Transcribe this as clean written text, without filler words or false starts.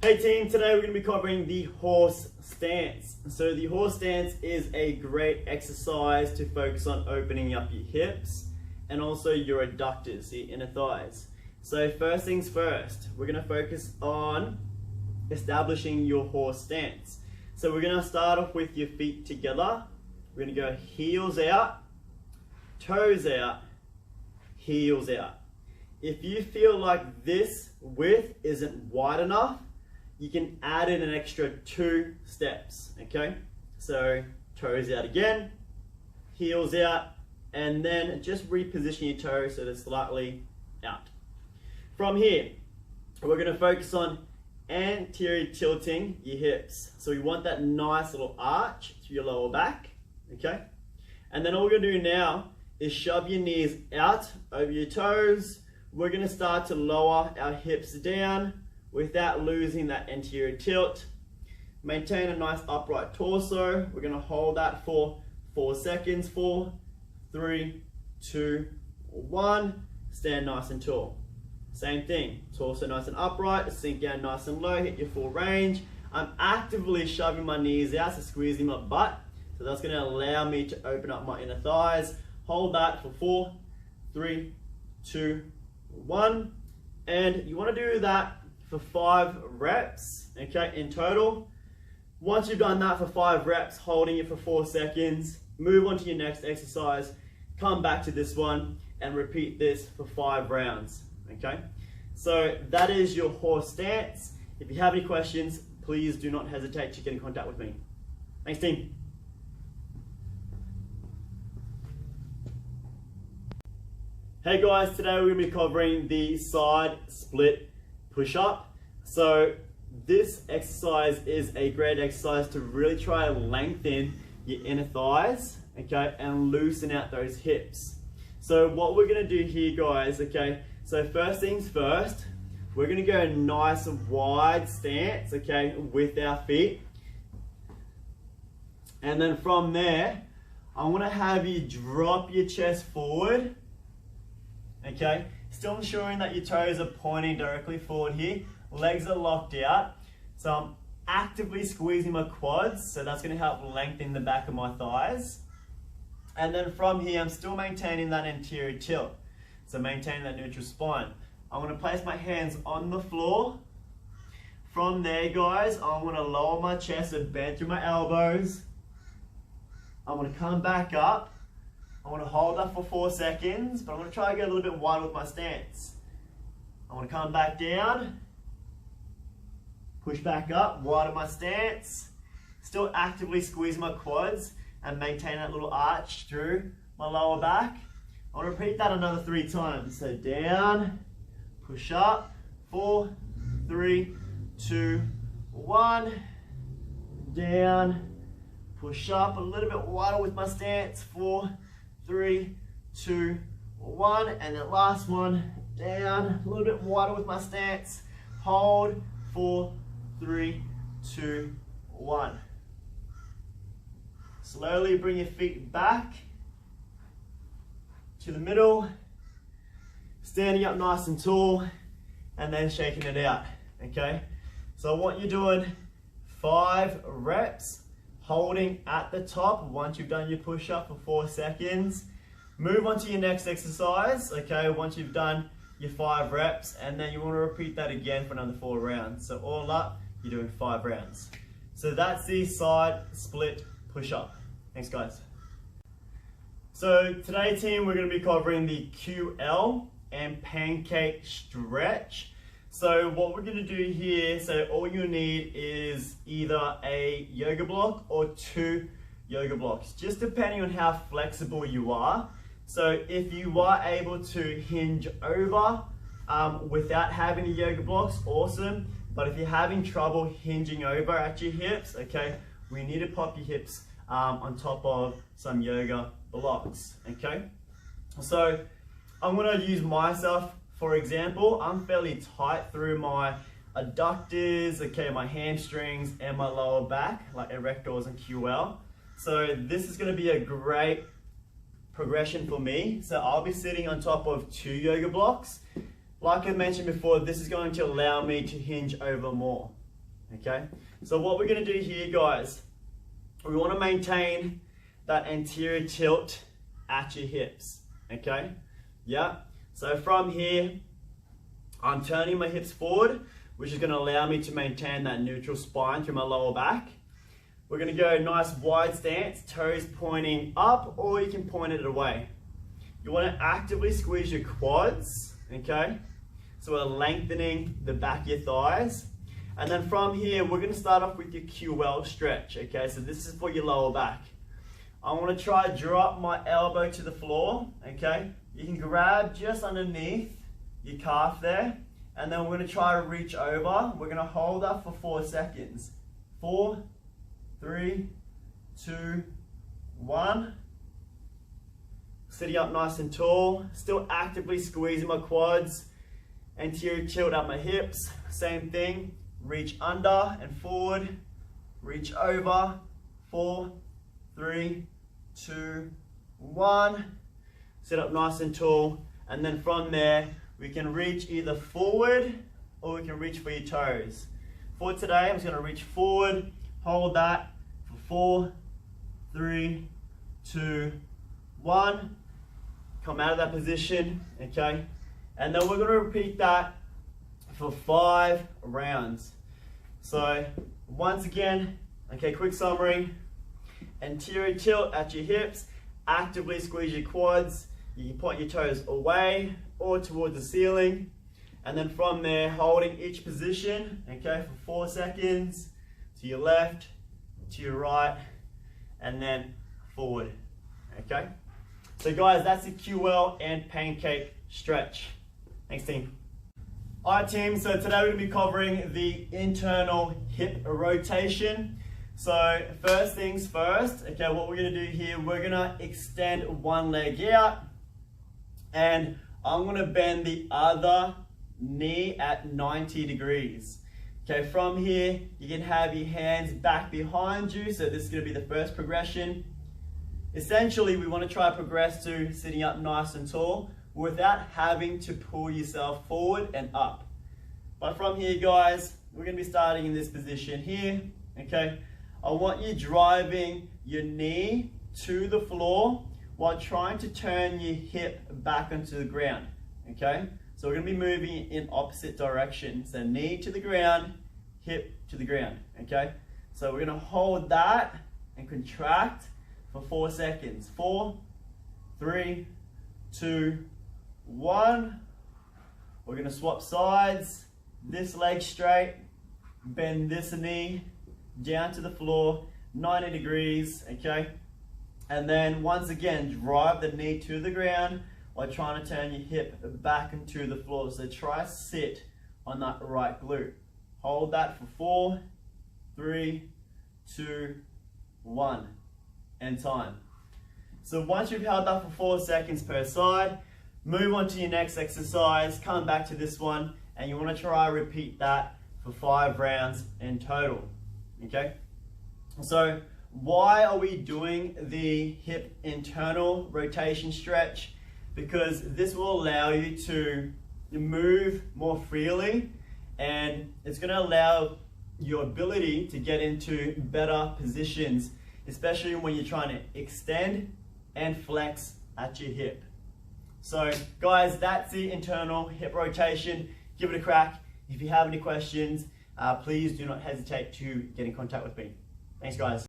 Hey team, today we're going to be covering the horse stance. So the horse stance is a great exercise to focus on opening up your hips and also your adductors, the inner thighs. So first things first, we're going to focus on establishing your horse stance. So we're going to start off with your feet together. We're going to go heels out, toes out, heels out. If you feel like this width isn't wide enough, you can add in an extra 2 steps, okay? So toes out again, heels out, and then just reposition your toes so they're slightly out. From here, we're gonna focus on anterior tilting your hips. So we want that nice little arch to your lower back, okay? And then all we're gonna do now is shove your knees out over your toes. We're gonna start to lower our hips down without losing that anterior tilt. Maintain a nice upright torso. We're gonna hold that for 4 seconds. 4, 3, 2, 1. Stand nice and tall. Same thing, torso nice and upright, sink down nice and low, hit your full range. I'm actively shoving my knees out, so squeezing my butt. So that's gonna allow me to open up my inner thighs. Hold that for 4, 3, 2, 1. And you wanna do that for 5 reps, okay, in total. Once you've done that for 5 reps, holding it for 4 seconds, move on to your next exercise, come back to this one, and repeat this for 5 rounds, okay? So that is your horse stance. If you have any questions, please do not hesitate to get in contact with me. Thanks, team. Hey guys, today we're going to be covering the side split push-up. So this exercise is a great exercise to really try to lengthen your inner thighs, okay, and loosen out those hips. So what we're gonna do here, guys, okay, so first things first, we're gonna go nice and wide stance, okay, with our feet. And then from there, I wanna have you drop your chest forward, okay, still ensuring that your toes are pointing directly forward here. Legs are locked out. So I'm actively squeezing my quads. So that's gonna help lengthen the back of my thighs. And then from here, I'm still maintaining that anterior tilt. So maintaining that neutral spine. I'm gonna place my hands on the floor. From there, guys, I'm gonna lower my chest and bend through my elbows. I'm gonna come back up. I want to hold that for 4 seconds, but I'm going to try to get a little bit wide with my stance. I want to come back down, push back up, wide of my stance, still actively squeeze my quads and maintain that little arch through my lower back. I want to repeat that another 3 times. So down, push up, 4, 3, 2, 1, down, push up a little bit wider with my stance, 4, 3, 2, 1, and then last one, down, a little bit wider with my stance, hold, 4, 3, 2, 1. Slowly bring your feet back to the middle, standing up nice and tall, and then shaking it out, okay? So I want you doing 5 reps, holding at the top once you've done your push-up for 4 seconds. Move on to your next exercise, okay, once you've done your 5 reps, and then you want to repeat that again for another 4 rounds. So all up, you're doing 5 rounds. So that's the side split push-up. Thanks, guys. So today, team, we're going to be covering the QL and pancake stretch. So what we're going to do here, so all you need is either a yoga block or 2 yoga blocks, just depending on how flexible you are. So if you are able to hinge over without having the yoga blocks, awesome. But if you're having trouble hinging over at your hips, okay, we need to pop your hips on top of some yoga blocks, okay? So I'm going to use myself. For example, I'm fairly tight through my adductors, okay, my hamstrings and my lower back, like erectors and QL. So this is going to be a great progression for me. So I'll be sitting on top of 2 yoga blocks. Like I mentioned before, this is going to allow me to hinge over more. okay? So what we're gonna do here, guys, we wanna maintain that anterior tilt at your hips, okay? Yeah, so from here, I'm turning my hips forward, which is gonna allow me to maintain that neutral spine through my lower back. We're gonna go nice wide stance, toes pointing up, or you can point it away. You wanna actively squeeze your quads, okay? So we're lengthening the back of your thighs. And then from here, we're gonna start off with your QL stretch, okay? So this is for your lower back. I wanna try drop my elbow to the floor, okay? You can grab just underneath your calf there, and then we're gonna try to reach over. We're gonna hold that for 4 seconds. 4, 3, 2, 1. Sitting up nice and tall, still actively squeezing my quads, anterior tilt at my hips, same thing. Reach under and forward, reach over, 4, 3, 2, 1. Sit up nice and tall, and then from there, we can reach either forward or we can reach for your toes. For today, I'm just gonna reach forward, hold that for 4, 3, 2, 1. Come out of that position, okay? And then we're gonna repeat that for 5 rounds. So once again, okay, quick summary. Anterior tilt at your hips, actively squeeze your quads. You can point your toes away or towards the ceiling. And then from there, holding each position, okay, for 4 seconds, to your left, to your right, and then forward, okay? So guys, that's the QL and pancake stretch. Thanks, team. All right, team, so today we're gonna be covering the internal hip rotation. So first things first, okay, what we're gonna do here, we're gonna extend one leg out, and I'm gonna bend the other knee at 90 degrees. Okay, from here, you can have your hands back behind you. So this is gonna be the first progression. Essentially, we wanna try to progress to sitting up nice and tall without having to pull yourself forward and up. But from here, guys, we're gonna be starting in this position here, okay? I want you driving your knee to the floor while trying to turn your hip back onto the ground, okay? So we're gonna be moving in opposite directions. So knee to the ground, hip to the ground, okay? So we're gonna hold that and contract for 4 seconds. 4, 3, 2, 1. We're gonna swap sides. This leg straight, bend this knee down to the floor, 90 degrees, okay? And then once again, drive the knee to the ground while trying to turn your hip back into the floor. So try sit on that right glute. Hold that for 4, 3, 2, 1, and time. So once you've held that for 4 seconds per side, move on to your next exercise, come back to this one, and you want to try repeat that for 5 rounds in total, okay? So why are we doing the hip internal rotation stretch? Because this will allow you to move more freely, and it's going to allow your ability to get into better positions, especially when you're trying to extend and flex at your hip. So guys, that's the internal hip rotation. Give it a crack. If you have any questions, please do not hesitate to get in contact with me. Thanks, guys.